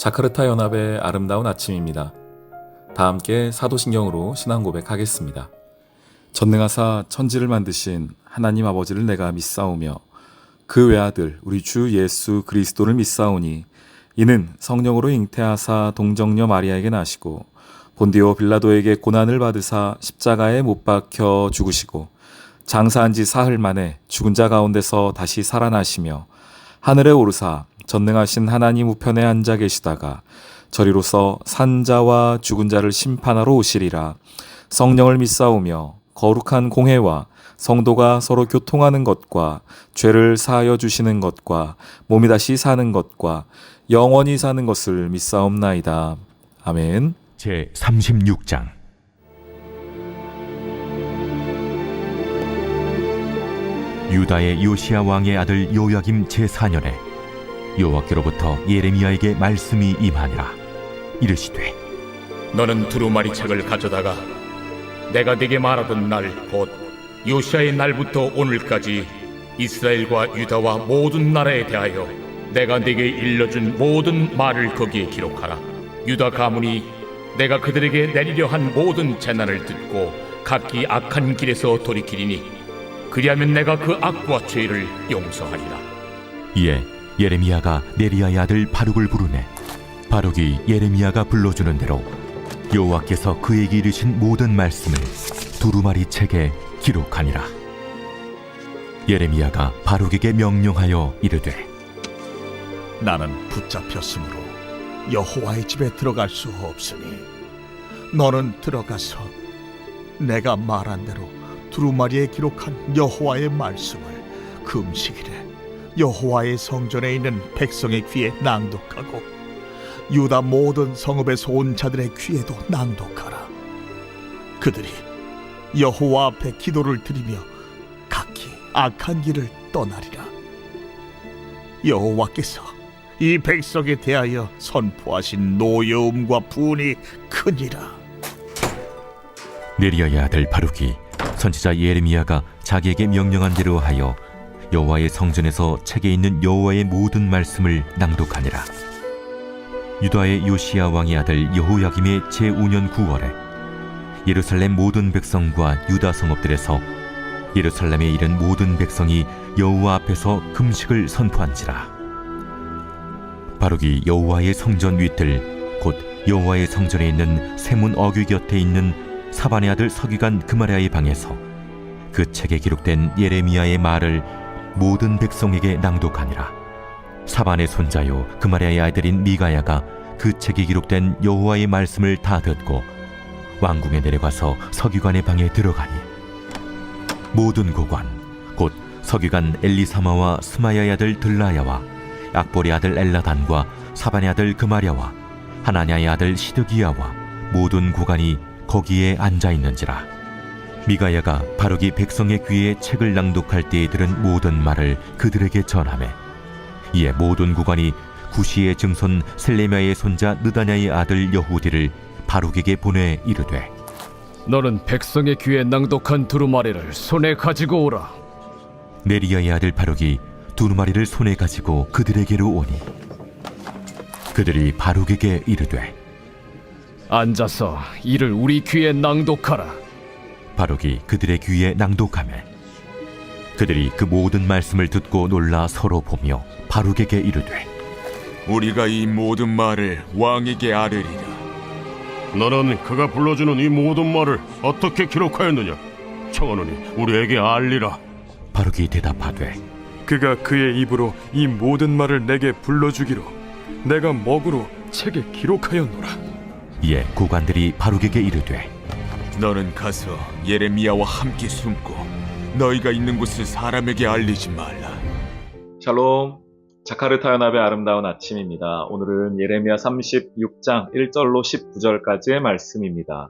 자카르타 연합의 아름다운 아침입니다. 다 함께 사도신경으로 신앙 고백하겠습니다. 전능하사 천지를 만드신 하나님 아버지를 내가 믿사오며 그 외아들 우리 주 예수 그리스도를 믿사오니 이는 성령으로 잉태하사 동정녀 마리아에게 나시고 본디오 빌라도에게 고난을 받으사 십자가에 못 박혀 죽으시고 장사한 지 사흘 만에 죽은 자 가운데서 다시 살아나시며 하늘에 오르사 전능하신 하나님 우편에 앉아 계시다가 저리로서 산자와 죽은 자를 심판하러 오시리라. 성령을 믿사오며 거룩한 공회와 성도가 서로 교통하는 것과 죄를 사하여 주시는 것과 몸이 다시 사는 것과 영원히 사는 것을 믿사옵나이다. 아멘. 제 36장 유다의 요시야 왕의 아들 요야김 제4년에 여호와께로부터 예레미야에게 말씀이 임하니라. 이르시되 너는 두루마리 책을 가져다가 내가 네게 말하던 날 곧 요시아의 날부터 오늘까지 이스라엘과 유다와 모든 나라에 대하여 내가 네게 일러준 모든 말을 거기에 기록하라. 유다 가문이 내가 그들에게 내리려 한 모든 재난을 듣고 각기 악한 길에서 돌이키리니 그리하면 내가 그 악과 죄를 용서하리라. 이에 예레미야가 네리야의 아들 바룩을 부르네. 바룩이 예레미야가 불러주는 대로 여호와께서 그에게 이르신 모든 말씀을 두루마리 책에 기록하니라. 예레미야가 바룩에게 명령하여 이르되 나는 붙잡혔으므로 여호와의 집에 들어갈 수 없으니 너는 들어가서 내가 말한 대로 두루마리에 기록한 여호와의 말씀을 금식일에 여호와의 성전에 있는 백성의 귀에 낭독하고 유다 모든 성읍에서 온 자들의 귀에도 낭독하라. 그들이 여호와 앞에 기도를 드리며 각기 악한 길을 떠나리라. 여호와께서 이 백성에 대하여 선포하신 노여움과 분이 크니라. 네리야의 아들 바룩이 선지자 예레미야가 자기에게 명령한 대로 하여 여호와의 성전에서 책에 있는 여호와의 모든 말씀을 낭독하니라. 유다의 요시야 왕의 아들 여호야김의 제5년 9월에 예루살렘 모든 백성과 유다 성읍들에서 예루살렘에 이른 모든 백성이 여호와 앞에서 금식을 선포한지라. 바룩이 여호와의 성전 윗들 곧 여호와의 성전에 있는 세문 어귀 곁에 있는 사반의 아들 서기관 그마랴의 방에서 그 책에 기록된 예레미야의 말을 모든 백성에게 낭독하니라. 사반의 손자요 그마랴의 아들인 미가야가 그 책에 기록된 여호와의 말씀을 다 듣고 왕궁에 내려가서 서기관의 방에 들어가니 모든 고관 곧 서기관 엘리사마와 스마야의 아들 들라야와 악보리 아들 엘라단과 사반의 아들 그마랴와 하나냐의 아들 시드기야와 모든 고관이 거기에 앉아 있는지라. 미가야가 바룩이 백성의 귀에 책을 낭독할 때에 들은 모든 말을 그들에게 전하매 이에 모든 고관이 구시의 증손 셀레미야의 손자 느다냐의 아들 여후디를 바룩에게 보내 이르되 너는 백성의 귀에 낭독한 두루마리를 손에 가지고 오라. 네리야의 아들 바룩이 두루마리를 손에 가지고 그들에게로 오니 그들이 바룩에게 이르되 앉아서 이를 우리 귀에 낭독하라. 바룩이 그들의 귀에 낭독하매 그들이 그 모든 말씀을 듣고 놀라 서로 보며 바룩에게 이르되 우리가 이 모든 말을 왕에게 아뢰리라. 너는 그가 불러주는 이 모든 말을 어떻게 기록하였느냐? 청하노니 우리에게 알리라. 바룩이 대답하되 그가 그의 입으로 이 모든 말을 내게 불러주기로 내가 먹으로 책에 기록하였노라. 이에 고관들이 바룩에게 이르되 너는 가서 예레미야와 함께 숨고 너희가 있는 곳을 사람에게 알리지 말라. 샬롬. 자카르타 연합의 아름다운 아침입니다. 오늘은 예레미야 36장 1절로 19절까지의 말씀입니다.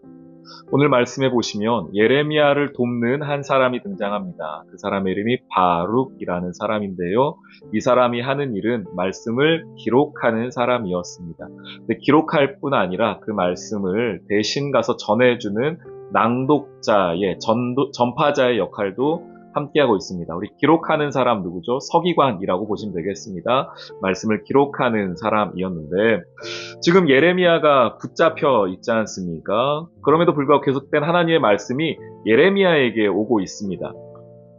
오늘 말씀해 보시면 예레미야를 돕는 한 사람이 등장합니다. 그 사람의 이름이 바룩이라는 사람인데요. 이 사람이 하는 일은 말씀을 기록하는 사람이었습니다. 근데 기록할 뿐 아니라 그 말씀을 대신 가서 전해주는 낭독자의 전파자의 역할도 함께하고 있습니다. 우리 기록하는 사람 누구죠? 서기관이라고 보시면 되겠습니다. 말씀을 기록하는 사람이었는데 지금 예레미야가 붙잡혀 있지 않습니까? 그럼에도 불구하고 계속된 하나님의 말씀이 예레미야에게 오고 있습니다.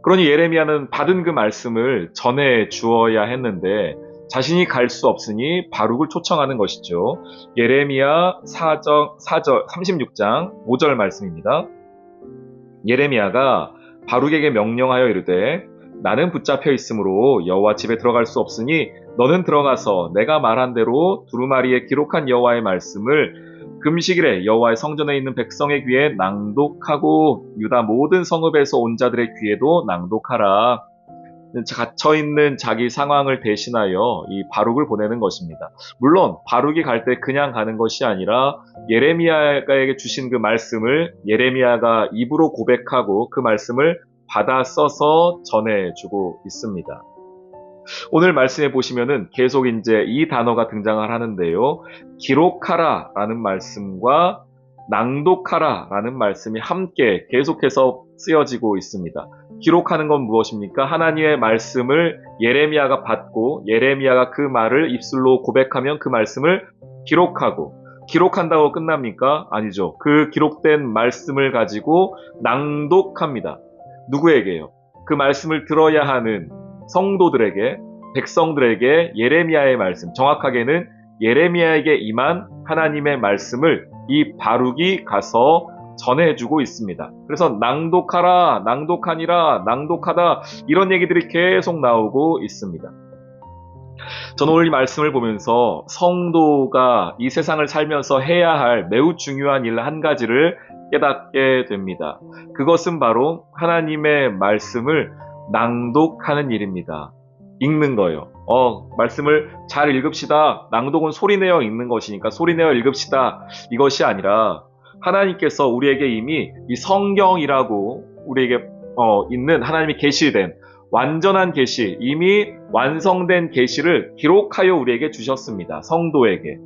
그러니 예레미야는 받은 그 말씀을 전해 주어야 했는데 자신이 갈 수 없으니 바룩을 초청하는 것이죠. 예레미야 36장 5절 말씀입니다. 예레미야가 바룩에게 명령하여 이르되 나는 붙잡혀 있으므로 여호와 집에 들어갈 수 없으니 너는 들어가서 내가 말한 대로 두루마리에 기록한 여호와의 말씀을 금식일에 여호와의 성전에 있는 백성의 귀에 낭독하고 유다 모든 성읍에서 온 자들의 귀에도 낭독하라. 갇혀있는 자기 상황을 대신하여 이 바룩을 보내는 것입니다. 물론 바룩이 갈 때 그냥 가는 것이 아니라 예레미야에게 주신 그 말씀을 예레미야가 입으로 고백하고 그 말씀을 받아 써서 전해주고 있습니다. 오늘 말씀해 보시면은 계속 이제 이 단어가 등장을 하는데요. 기록하라 라는 말씀과 낭독하라 라는 말씀이 함께 계속해서 쓰여지고 있습니다. 기록하는 건 무엇입니까? 하나님의 말씀을 예레미야가 받고 예레미야가 그 말을 입술로 고백하면 그 말씀을 기록하고 기록한다고 끝납니까? 아니죠. 그 기록된 말씀을 가지고 낭독합니다. 누구에게요? 그 말씀을 들어야 하는 성도들에게, 백성들에게 예레미야의 말씀, 정확하게는 예레미야에게 임한 하나님의 말씀을 이 바룩이 가서 전해주고 있습니다. 그래서 낭독하라, 낭독하니라, 낭독하다 이런 얘기들이 계속 나오고 있습니다. 저는 오늘 이 말씀을 보면서 성도가 이 세상을 살면서 해야 할 매우 중요한 일 한 가지를 깨닫게 됩니다. 그것은 바로 하나님의 말씀을 낭독하는 일입니다. 읽는 거예요. 말씀을 잘 읽읍시다. 낭독은 소리내어 읽는 것이니까 소리내어 읽읍시다. 이것이 아니라 하나님께서 우리에게 이미 이 성경이라고 우리에게 있는 하나님이 계시된 완전한 계시, 이미 완성된 계시를 기록하여 우리에게 주셨습니다. 성도에게.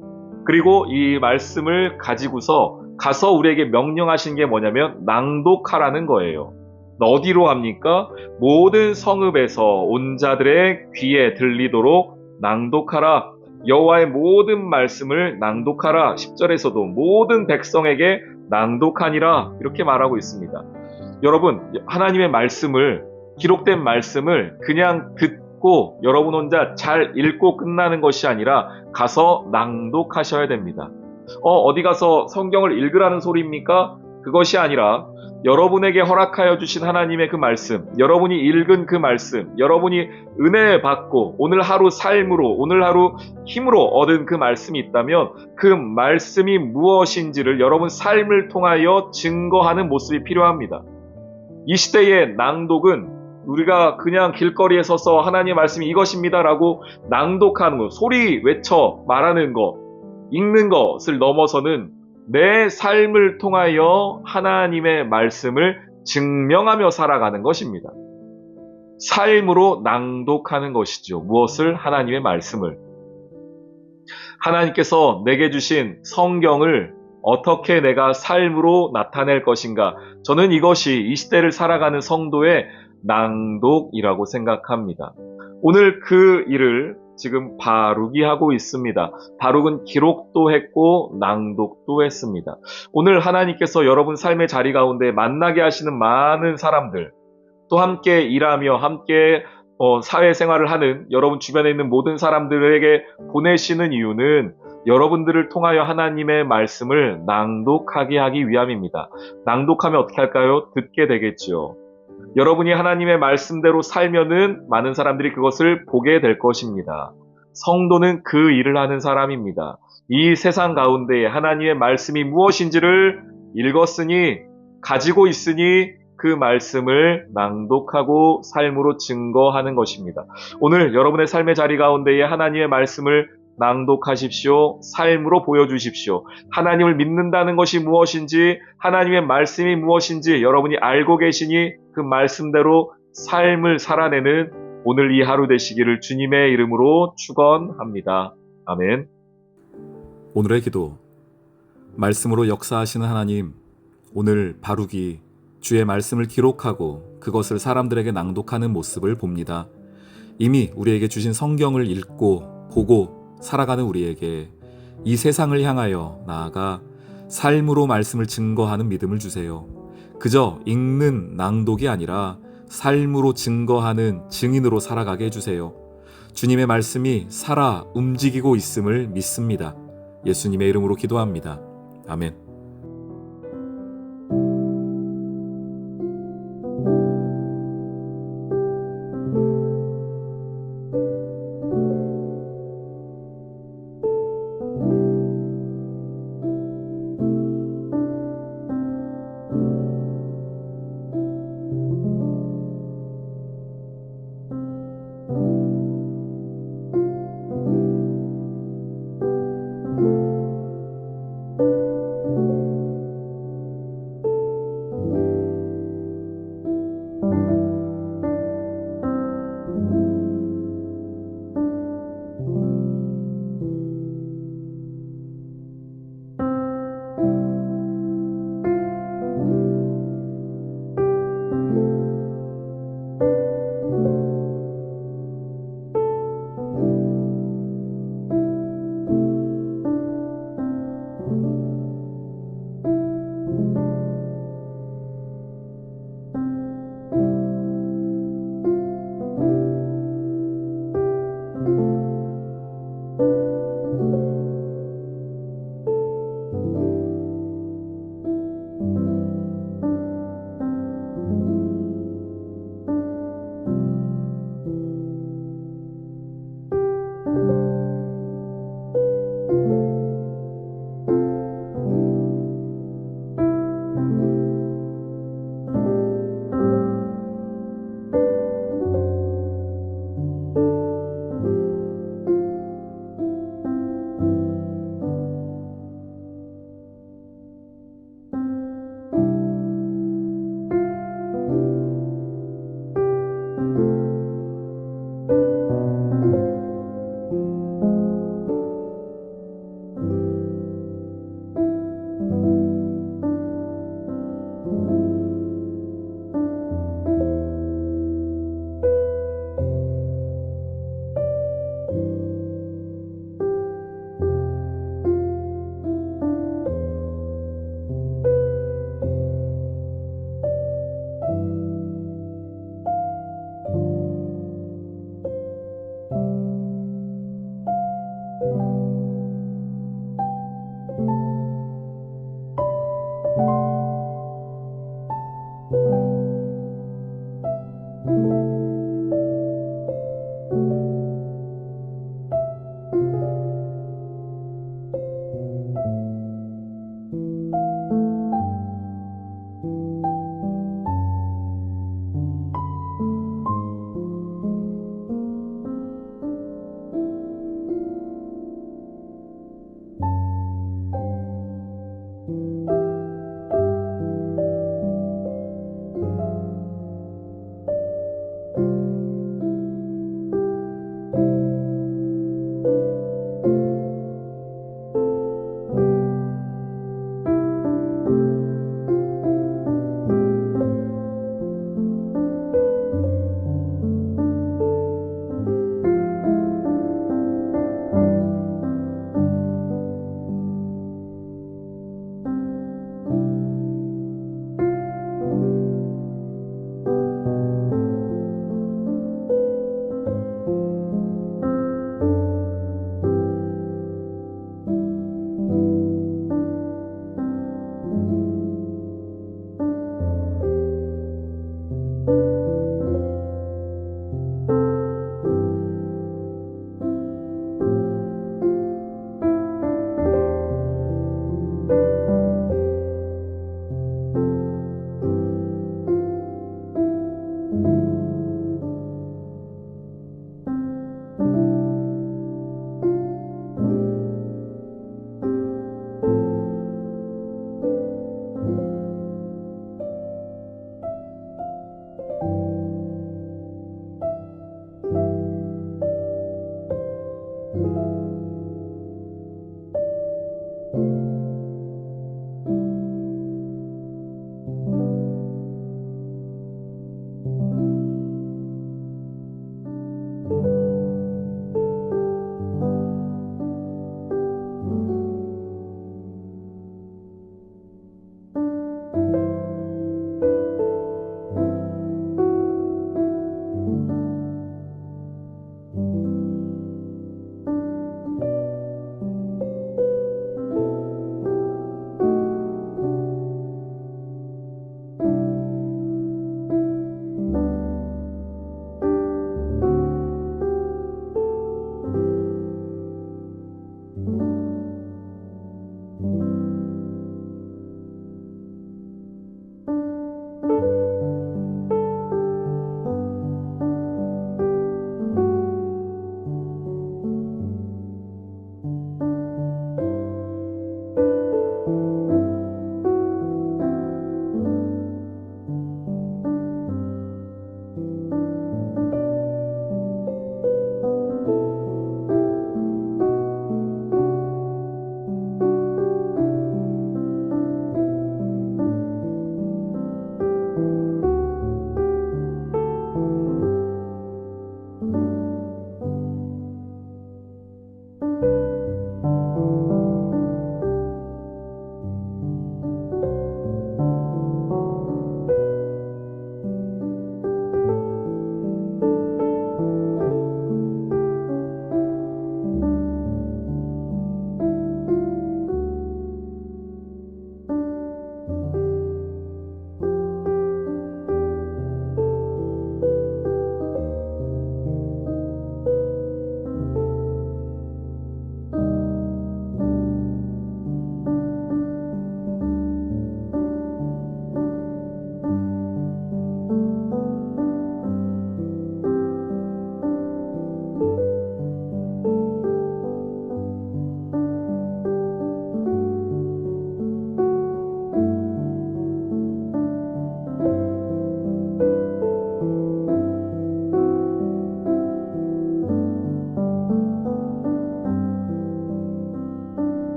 그리고 이 말씀을 가지고서 가서 우리에게 명령하신 게 뭐냐면 낭독하라는 거예요. 어디로 합니까? 모든 성읍에서 온 자들의 귀에 들리도록 낭독하라. 여호와의 모든 말씀을 낭독하라. 10절에서도 모든 백성에게 낭독하니라. 이렇게 말하고 있습니다. 여러분, 하나님의 말씀을, 기록된 말씀을 그냥 듣고 여러분 혼자 잘 읽고 끝나는 것이 아니라 가서 낭독하셔야 됩니다. 어디 가서 성경을 읽으라는 소리입니까? 그것이 아니라 여러분에게 허락하여 주신 하나님의 그 말씀, 여러분이 읽은 그 말씀, 여러분이 은혜 받고 오늘 하루 삶으로, 오늘 하루 힘으로 얻은 그 말씀이 있다면 그 말씀이 무엇인지를 여러분 삶을 통하여 증거하는 모습이 필요합니다. 이 시대의 낭독은 우리가 그냥 길거리에 서서 하나님의 말씀이 이것입니다라고 낭독하는 것, 소리 외쳐 말하는 것, 읽는 것을 넘어서는 내 삶을 통하여 하나님의 말씀을 증명하며 살아가는 것입니다. 삶으로 낭독하는 것이죠. 무엇을? 하나님의 말씀을. 하나님께서 내게 주신 성경을 어떻게 내가 삶으로 나타낼 것인가. 저는 이것이 이 시대를 살아가는 성도의 낭독이라고 생각합니다. 오늘 그 일을 지금 바룩이 하고 있습니다. 바룩은 기록도 했고 낭독도 했습니다. 오늘 하나님께서 여러분 삶의 자리 가운데 만나게 하시는 많은 사람들, 또 함께 일하며 함께 사회생활을 하는 여러분 주변에 있는 모든 사람들에게 보내시는 이유는 여러분들을 통하여 하나님의 말씀을 낭독하게 하기 위함입니다. 낭독하면 어떻게 할까요? 듣게 되겠지요. 여러분이 하나님의 말씀대로 살면은 많은 사람들이 그것을 보게 될 것입니다. 성도는 그 일을 하는 사람입니다. 이 세상 가운데에 하나님의 말씀이 무엇인지를 읽었으니, 가지고 있으니 그 말씀을 낭독하고 삶으로 증거하는 것입니다. 오늘 여러분의 삶의 자리 가운데에 하나님의 말씀을 낭독하십시오. 삶으로 보여주십시오. 하나님을 믿는다는 것이 무엇인지, 하나님의 말씀이 무엇인지 여러분이 알고 계시니 그 말씀대로 삶을 살아내는 오늘 이 하루 되시기를 주님의 이름으로 축원합니다. 아멘. 오늘의 기도. 말씀으로 역사하시는 하나님, 오늘 바룩이 주의 말씀을 기록하고 그것을 사람들에게 낭독하는 모습을 봅니다. 이미 우리에게 주신 성경을 읽고 보고 살아가는 우리에게 이 세상을 향하여 나아가 삶으로 말씀을 증거하는 믿음을 주세요. 그저 읽는 낭독이 아니라 삶으로 증거하는 증인으로 살아가게 해주세요. 주님의 말씀이 살아 움직이고 있음을 믿습니다. 예수님의 이름으로 기도합니다. 아멘.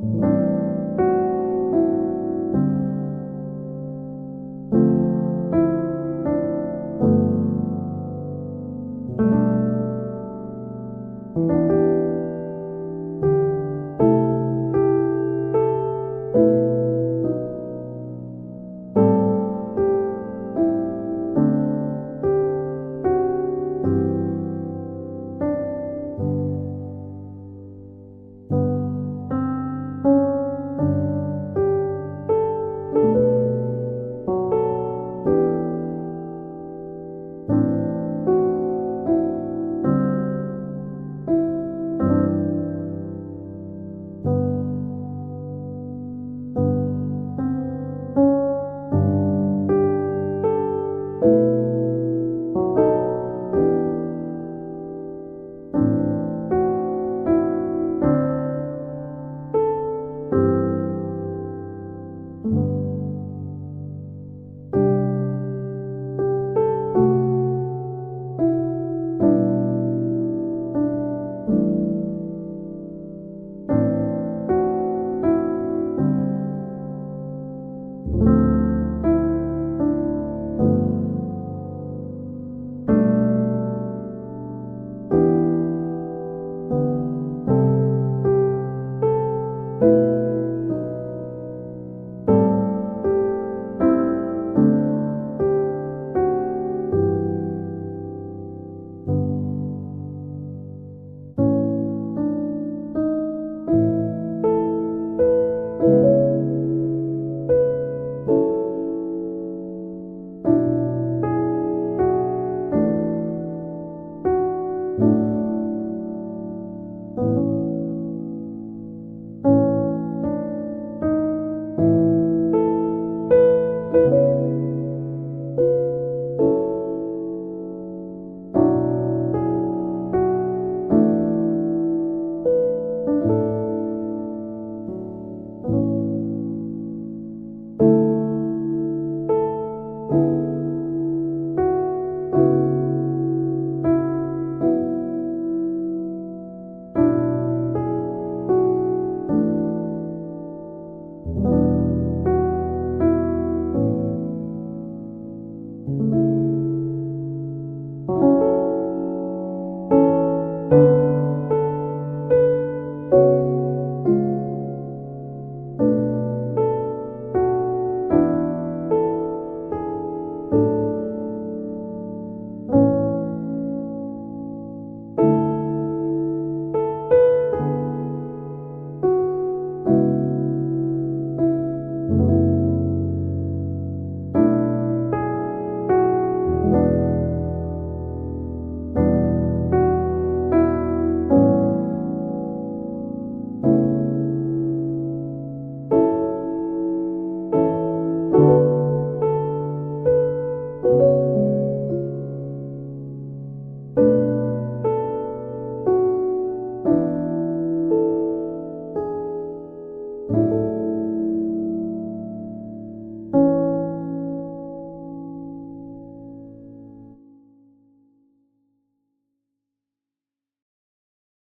있습니다.